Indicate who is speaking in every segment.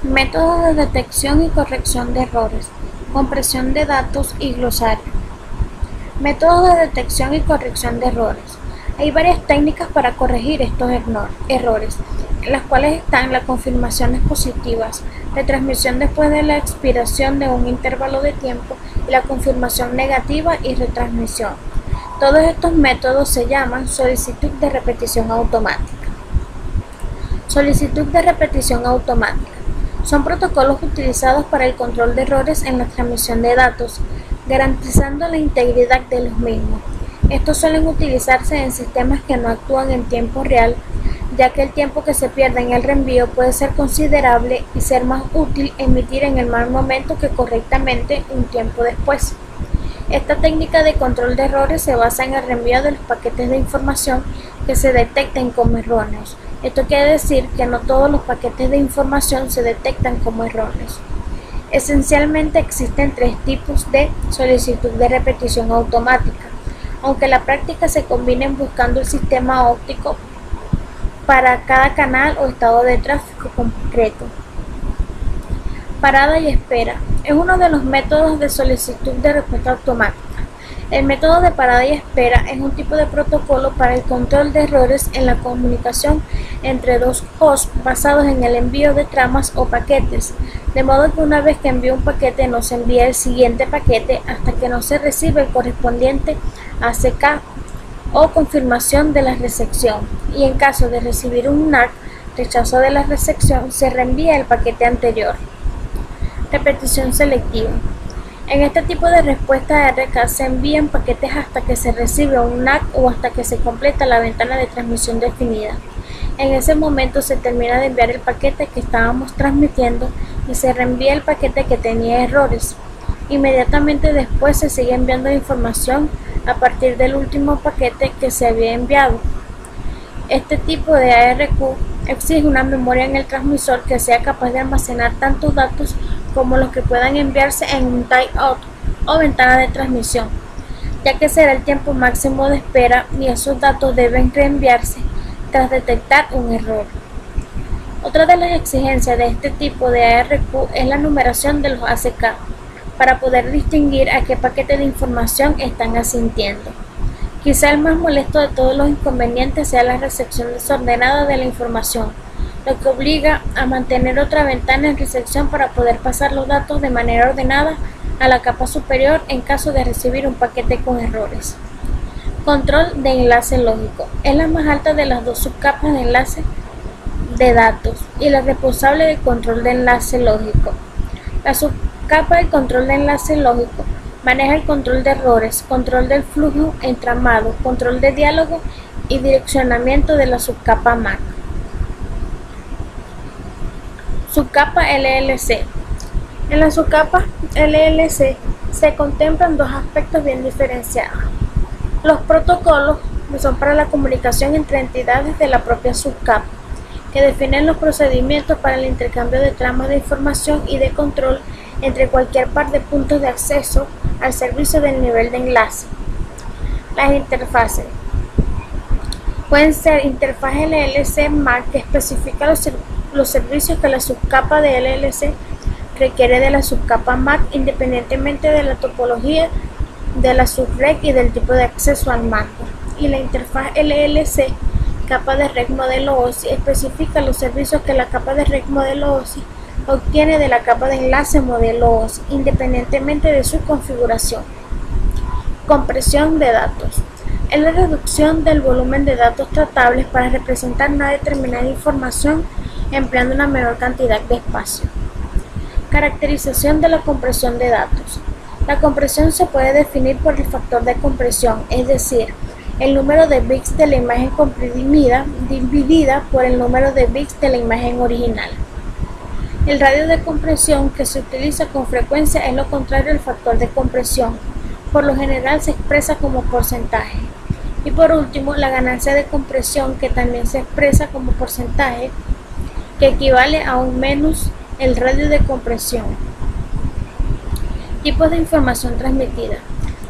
Speaker 1: Métodos de detección y corrección de errores, compresión de datos y glosario. Métodos de detección y corrección de errores. Hay varias técnicas para corregir estos errores, en las cuales están las confirmaciones positivas, retransmisión después de la expiración de un intervalo de tiempo y la confirmación negativa y retransmisión. Todos estos métodos se llaman solicitud de repetición automática. Solicitud de repetición automática. Son protocolos utilizados para el control de errores en la transmisión de datos, garantizando la integridad de los mismos. Estos suelen utilizarse en sistemas que no actúan en tiempo real, ya que el tiempo que se pierde en el reenvío puede ser considerable y ser más útil emitir en el mal momento que correctamente un tiempo después. Esta técnica de control de errores se basa en el reenvío de los paquetes de información que se detecten como erróneos. Esto quiere decir que no todos los paquetes de información se detectan como erróneos. Esencialmente existen tres tipos de solicitud de repetición automática, aunque en la práctica se combinen buscando el sistema óptico para cada canal o estado de tráfico concreto. Parada y espera es uno de los métodos de solicitud de respuesta automática. El método de parada y espera es un tipo de protocolo para el control de errores en la comunicación entre dos hosts basados en el envío de tramas o paquetes, de modo que una vez que envía un paquete no se envía el siguiente paquete hasta que no se recibe el correspondiente ACK o confirmación de la recepción, y en caso de recibir un NAC, rechazo de la recepción, se reenvía el paquete anterior. Repetición selectiva. En este tipo de respuesta RK se envían paquetes hasta que se recibe un NAC o hasta que se completa la ventana de transmisión definida. En ese momento se termina de enviar el paquete que estábamos transmitiendo y se reenvía el paquete que tenía errores. Inmediatamente después se sigue enviando información a partir del último paquete que se había enviado. Este tipo de ARQ exige una memoria en el transmisor que sea capaz de almacenar tantos datos como los que puedan enviarse en un timeout o ventana de transmisión, ya que será el tiempo máximo de espera y esos datos deben reenviarse tras detectar un error. Otra de las exigencias de este tipo de ARQ es la numeración de los ACK, para poder distinguir a qué paquete de información están asintiendo. Quizá el más molesto de todos los inconvenientes sea la recepción desordenada de la información, lo que obliga a mantener otra ventana en recepción para poder pasar los datos de manera ordenada a la capa superior en caso de recibir un paquete con errores. Control de enlace lógico. Es la más alta de las dos subcapas de enlace de datos y la responsable del control de enlace lógico. La subcapa del control de enlace lógico maneja el control de errores, control del flujo entramado, control de diálogo y direccionamiento de la subcapa MAC. Subcapa LLC. En la subcapa LLC se contemplan dos aspectos bien diferenciados. Los protocolos, que son para la comunicación entre entidades de la propia subcapa, que definen los procedimientos para el intercambio de tramas de información y de control entre cualquier par de puntos de acceso al servicio del nivel de enlace. Las interfaces pueden ser interfaz LLC MAC, que especifica los servicios que la subcapa de LLC requiere de la subcapa MAC independientemente de la topología de la subred y del tipo de acceso al mando. Y la interfaz LLC capa de red modelo OSI especifica los servicios que la capa de red modelo OSI obtiene de la capa de enlace modelo OSI, independientemente de su configuración. Compresión de datos. Es la reducción del volumen de datos tratables para representar una determinada información empleando una menor cantidad de espacio. Caracterización de la compresión de datos. La compresión se puede definir por el factor de compresión, es decir, el número de bits de la imagen comprimida dividida por el número de bits de la imagen original. El radio de compresión que se utiliza con frecuencia es lo contrario al factor de compresión. Por lo general se expresa como porcentaje. Y por último, la ganancia de compresión, que también se expresa como porcentaje, que equivale a un menos el radio de compresión. Tipos de información transmitida.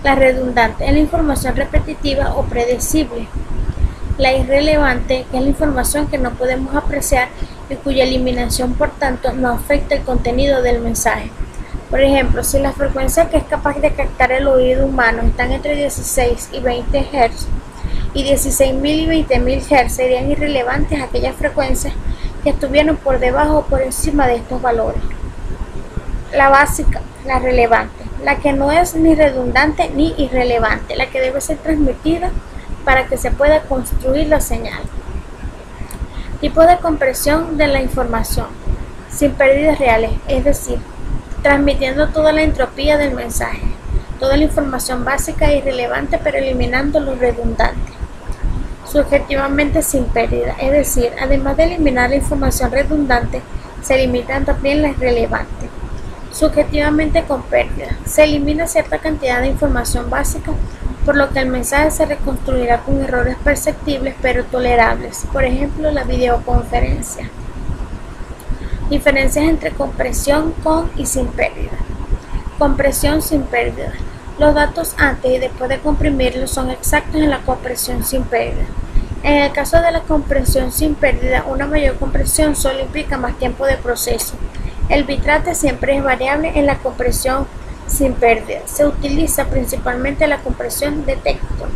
Speaker 1: La redundante es la información repetitiva o predecible. La irrelevante, que es la información que no podemos apreciar y cuya eliminación por tanto no afecta el contenido del mensaje. Por ejemplo, si la frecuencia que es capaz de captar el oído humano están entre 16 y 20 Hz y 16.000 y 20.000 Hz, serían irrelevantes aquellas frecuencias que estuvieran por debajo o por encima de estos valores. La básica, la relevante, la que no es ni redundante ni irrelevante, la que debe ser transmitida para que se pueda construir la señal. Tipo de compresión de la información, sin pérdidas reales, es decir, transmitiendo toda la entropía del mensaje, toda la información básica e irrelevante, pero eliminando lo redundante. Subjetivamente sin pérdida, es decir, además de eliminar la información redundante, se eliminan también la irrelevante. Subjetivamente con pérdida, se elimina cierta cantidad de información básica, por lo que el mensaje se reconstruirá con errores perceptibles pero tolerables, por ejemplo la videoconferencia. Diferencias entre compresión con y sin pérdida. Compresión sin pérdida. Los datos antes y después de comprimirlos son exactos en la compresión sin pérdida. En el caso de la compresión sin pérdida, una mayor compresión solo implica más tiempo de proceso. El bitrate siempre es variable en la compresión sin pérdida. Se utiliza principalmente la compresión de texto.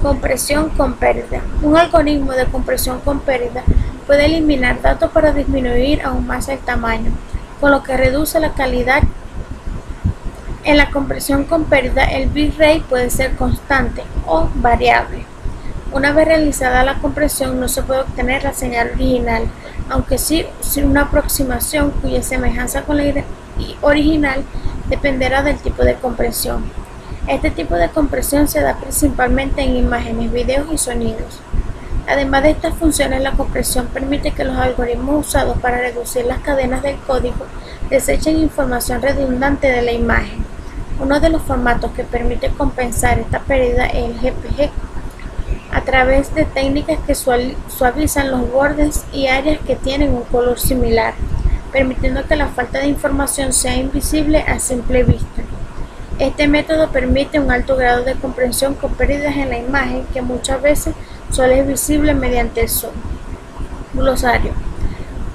Speaker 1: Compresión con pérdida. Un algoritmo de compresión con pérdida puede eliminar datos para disminuir aún más el tamaño, con lo que reduce la calidad. En la compresión con pérdida, el bitrate puede ser constante o variable. Una vez realizada la compresión, no se puede obtener la señal original, aunque sí una aproximación cuya semejanza con la original dependerá del tipo de compresión. Este tipo de compresión se da principalmente en imágenes, videos y sonidos. Además de estas funciones, la compresión permite que los algoritmos usados para reducir las cadenas del código desechen información redundante de la imagen. Uno de los formatos que permite compensar esta pérdida es el GPG, a través de técnicas que suavizan los bordes y áreas que tienen un color similar, permitiendo que la falta de información sea invisible a simple vista. Este método permite un alto grado de comprensión con pérdidas en la imagen que muchas veces solo es visible mediante el zoom. Glosario.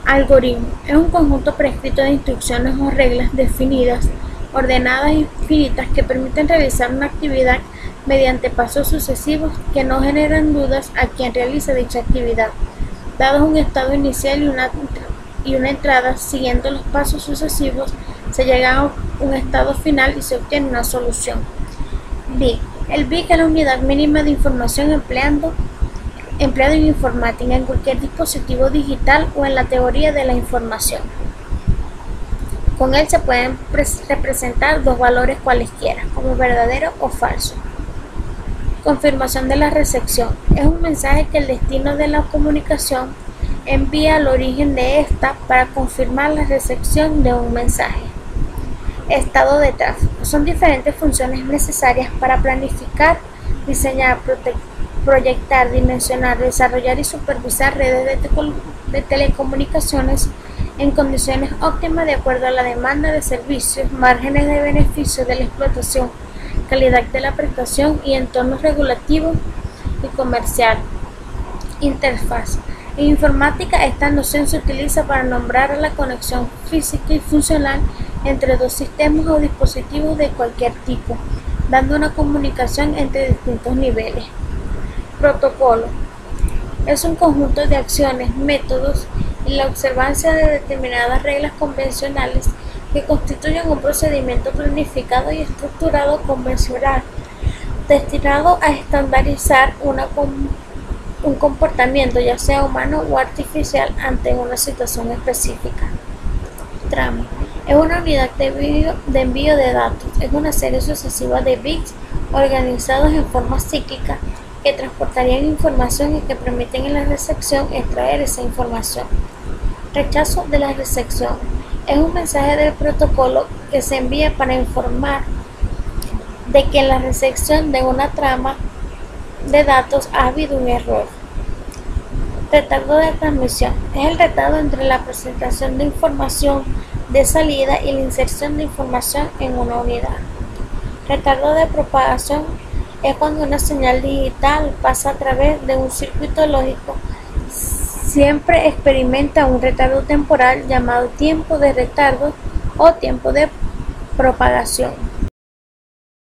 Speaker 1: Algoritmo. Es un conjunto prescrito de instrucciones o reglas definidas, ordenadas y finitas que permiten realizar una actividad mediante pasos sucesivos que no generan dudas a quien realiza dicha actividad. Dado un estado inicial y una entrada, siguiendo los pasos sucesivos, se llega a un estado final y se obtiene una solución. Bit. El bit es la unidad mínima de información empleado en informática, en cualquier dispositivo digital o en la teoría de la información. Con él se pueden representar dos valores cualesquiera, como verdadero o falso. Confirmación de la recepción. Es un mensaje que el destino de la comunicación envía al origen de esta para confirmar la recepción de un mensaje. Estado de tráfico. Son diferentes funciones necesarias para planificar, diseñar, proyectar, dimensionar, desarrollar y supervisar redes de telecomunicaciones en condiciones óptimas de acuerdo a la demanda de servicios, márgenes de beneficio de la explotación, calidad de la prestación y entornos regulativos y comercial. Interfaz. En informática, esta noción se utiliza para nombrar a la conexión física y funcional entre dos sistemas o dispositivos de cualquier tipo, dando una comunicación entre distintos niveles. Protocolo. Es un conjunto de acciones, métodos y la observancia de determinadas reglas convencionales que constituyen un procedimiento planificado y estructurado convencional, destinado a estandarizar un comportamiento, ya sea humano o artificial, ante una situación específica. Trama. Es una unidad de envío de datos. Es una serie sucesiva de bits organizados en forma cíclica que transportarían información y que permiten en la recepción extraer esa información. Rechazo de la recepción. Es un mensaje del protocolo que se envía para informar de que en la recepción de una trama de datos ha habido un error. Retardo de transmisión. Es el retardo entre la presentación de información de salida y la inserción de información en una unidad. Retardo de propagación es cuando una señal digital pasa a través de un circuito lógico siempre experimenta un retardo temporal llamado tiempo de retardo o tiempo de propagación.